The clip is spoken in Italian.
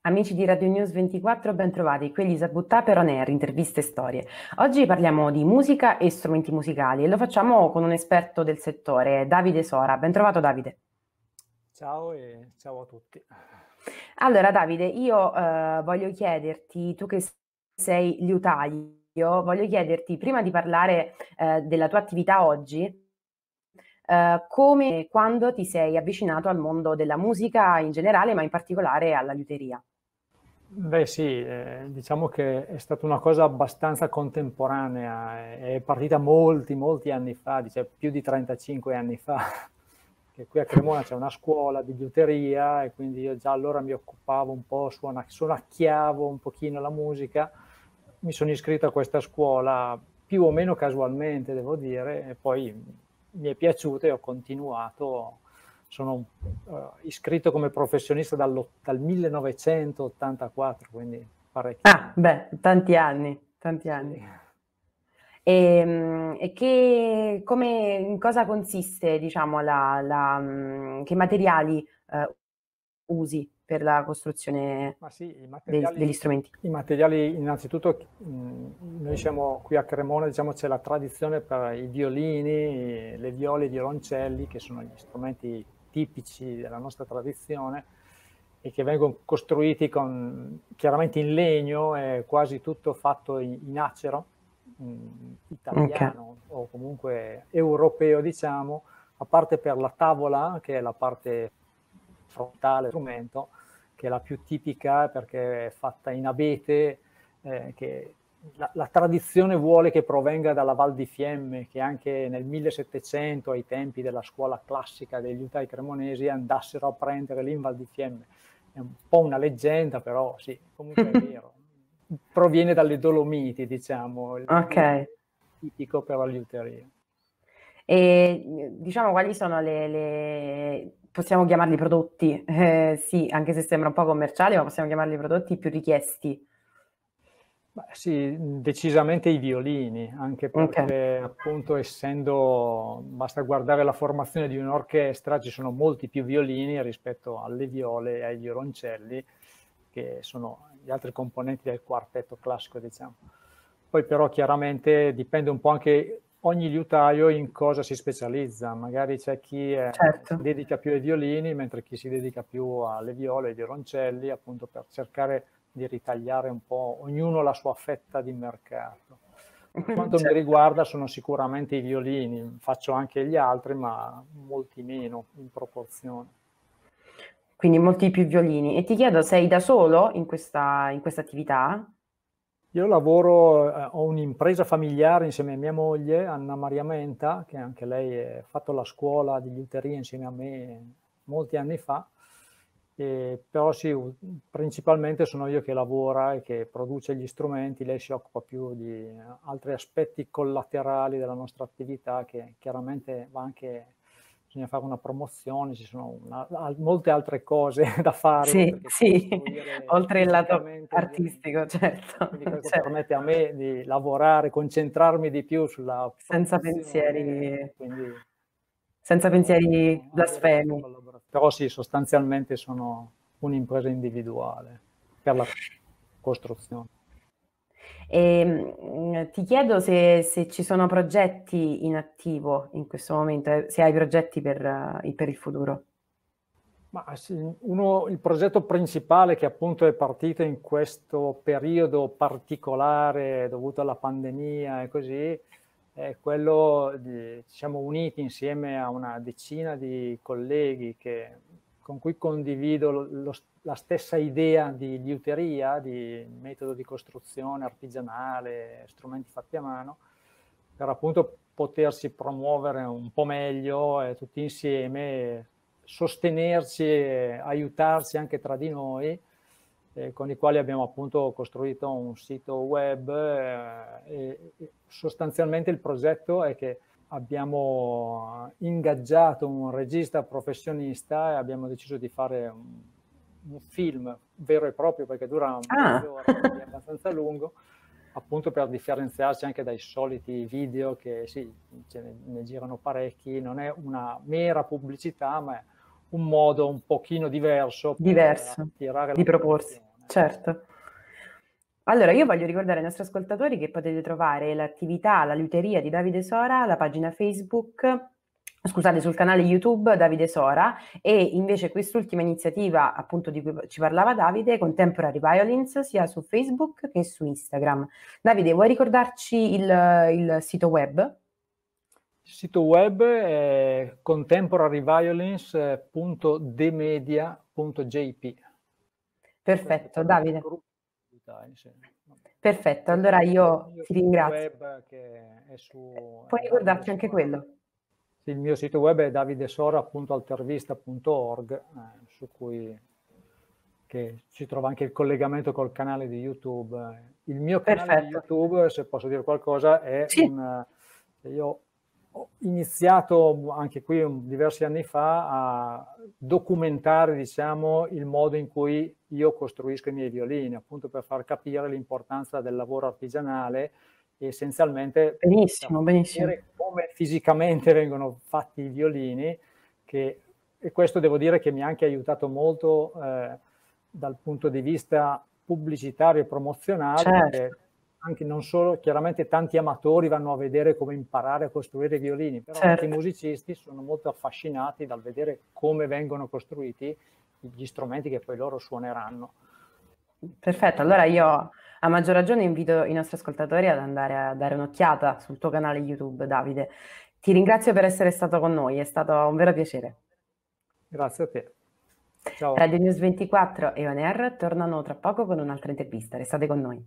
Amici di Radio News 24, ben trovati. Qui Elisa Buttà per On Air, interviste e storie. Oggi parliamo di musica e strumenti musicali e lo facciamo con un esperto del settore, Davide Sora. Ben trovato Davide. Ciao e ciao a tutti. Allora Davide, io voglio chiederti, tu che sei liutaio, voglio chiederti, prima di parlare della tua attività oggi, come e quando ti sei avvicinato al mondo della musica in generale, ma in particolare alla liuteria. Beh sì, diciamo che è stata una cosa abbastanza contemporanea, è partita molti anni fa, dice più di 35 anni fa, che qui a Cremona c'è una scuola di liuteria e quindi io già allora mi occupavo un po', suonacchiavo un pochino la musica, mi sono iscritto a questa scuola più o meno casualmente, devo dire, e poi mi è piaciuto e ho continuato. Sono iscritto come professionista dal 1984, quindi parecchio. Ah, beh, tanti anni, tanti anni. Sì. In cosa consiste, diciamo, che materiali usi per la costruzione Ma sì, degli strumenti? i materiali innanzitutto, noi siamo qui a Cremona, diciamo c'è la tradizione per i violini, le viole e i violoncelli, che sono gli strumenti tipici della nostra tradizione e che vengono costruiti chiaramente in legno, è quasi tutto fatto in acero, Ok. italiano o comunque europeo, diciamo, a parte per la tavola, che è la parte frontale del strumento, che è la più tipica perché è fatta in abete, che la tradizione vuole che provenga dalla Val di Fiemme, che anche nel 1700, ai tempi della scuola classica dei liutai cremonesi, andassero a prendere lì in Val di Fiemme. È un po' una leggenda, però sì, comunque è vero. Proviene dalle Dolomiti, diciamo, il Ok. tipico per la liuteria. E diciamo quali sono possiamo chiamarli prodotti, sì, anche se sembra un po' commerciale, ma possiamo chiamarli prodotti più richiesti. Beh, sì, decisamente i violini, anche Ok, perché appunto basta guardare la formazione di un'orchestra, ci sono molti più violini rispetto alle viole e ai violoncelli, che sono gli altri componenti del quartetto classico, diciamo. Poi però chiaramente dipende un po' anche ogni liutaio in cosa si specializza, magari c'è chi si certo. dedica più ai violini, mentre chi si dedica più alle viole e ai violoncelli, appunto per cercare di ritagliare un po' ognuno la sua fetta di mercato. Per quanto mi Certo. riguarda sono sicuramente i violini, faccio anche gli altri, ma molti meno in proporzione. Quindi molti più violini. E ti chiedo, sei da solo in questa attività? Io lavoro, ho un'impresa familiare insieme a mia moglie, Anna Maria Menta, che anche lei ha fatto la scuola di liuteria insieme a me molti anni fa, però sì, principalmente sono io che lavora e che produce gli strumenti, lei si occupa più di altri aspetti collaterali della nostra attività, che chiaramente bisogna fare una promozione, ci sono molte altre cose da fare, Sì, oltre che sì, costruire oltre il lato fisicamente gli artistico, certo, quindi questo certo. permette a me di lavorare, concentrarmi di più sulla Senza produzione pensieri, e quindi senza pensieri avere questa blasfemi. collaborazione. Però sì, sostanzialmente sono un'impresa individuale per la costruzione. Ti chiedo se ci sono progetti in attivo in questo momento, se hai progetti per il futuro. Ma sì, il progetto principale che appunto è partito in questo periodo particolare dovuto alla pandemia e così, è quello di, siamo uniti insieme a una decina di colleghi con cui condivido la stessa idea di liuteria, di metodo di costruzione artigianale, strumenti fatti a mano, per appunto potersi promuovere un po' meglio tutti insieme, sostenerci e aiutarci anche tra di noi, con i quali abbiamo appunto costruito un sito web e sostanzialmente il progetto è che abbiamo ingaggiato un regista professionista e abbiamo deciso di fare un film vero e proprio perché dura Ah, mezz'ora, quindi è abbastanza lungo, appunto per differenziarci anche dai soliti video che sì, ne girano parecchi, non è una mera pubblicità, ma è un modo un pochino diverso per diverso attirare di proporsi. l'attenzione. Certo. Allora, io voglio ricordare ai nostri ascoltatori che potete trovare l'attività, la liuteria di Davide Sora, la pagina Facebook, scusate, sul canale YouTube Davide Sora, e invece quest'ultima iniziativa, appunto, di cui ci parlava Davide, Contemporary Violins, sia su Facebook che su Instagram. Davide, vuoi ricordarci il sito web? Il sito web è contemporaryviolence.demedia.jp. Perfetto, Davide. Sì. Perfetto, allora io Il ti sito ringrazio. web che è su Puoi ricordarci anche quello. Sì, il mio sito web è davidesora.altervista.org, su cui che ci trova anche il collegamento col canale di YouTube. Il mio canale di Perfetto. YouTube, se posso dire qualcosa, è Sì. io ho iniziato anche qui diversi anni fa a documentare, diciamo, il modo in cui io costruisco i miei violini, appunto per far capire l'importanza del lavoro artigianale e essenzialmente Benissimo, benissimo. vedere come fisicamente vengono fatti i violini, e questo devo dire che mi ha anche aiutato molto dal punto di vista pubblicitario e promozionale, Certo. perché anche non solo, chiaramente tanti amatori vanno a vedere come imparare a costruire i violini, però anche i musicisti sono molto affascinati dal vedere come vengono costruiti gli strumenti che poi loro suoneranno. Perfetto, allora io a maggior ragione invito i nostri ascoltatori ad andare a dare un'occhiata sul tuo canale YouTube, Davide. Ti ringrazio per essere stato con noi, è stato un vero piacere. Grazie a te. Ciao. Radio News 24 e On Air tornano tra poco con un'altra intervista, restate con noi.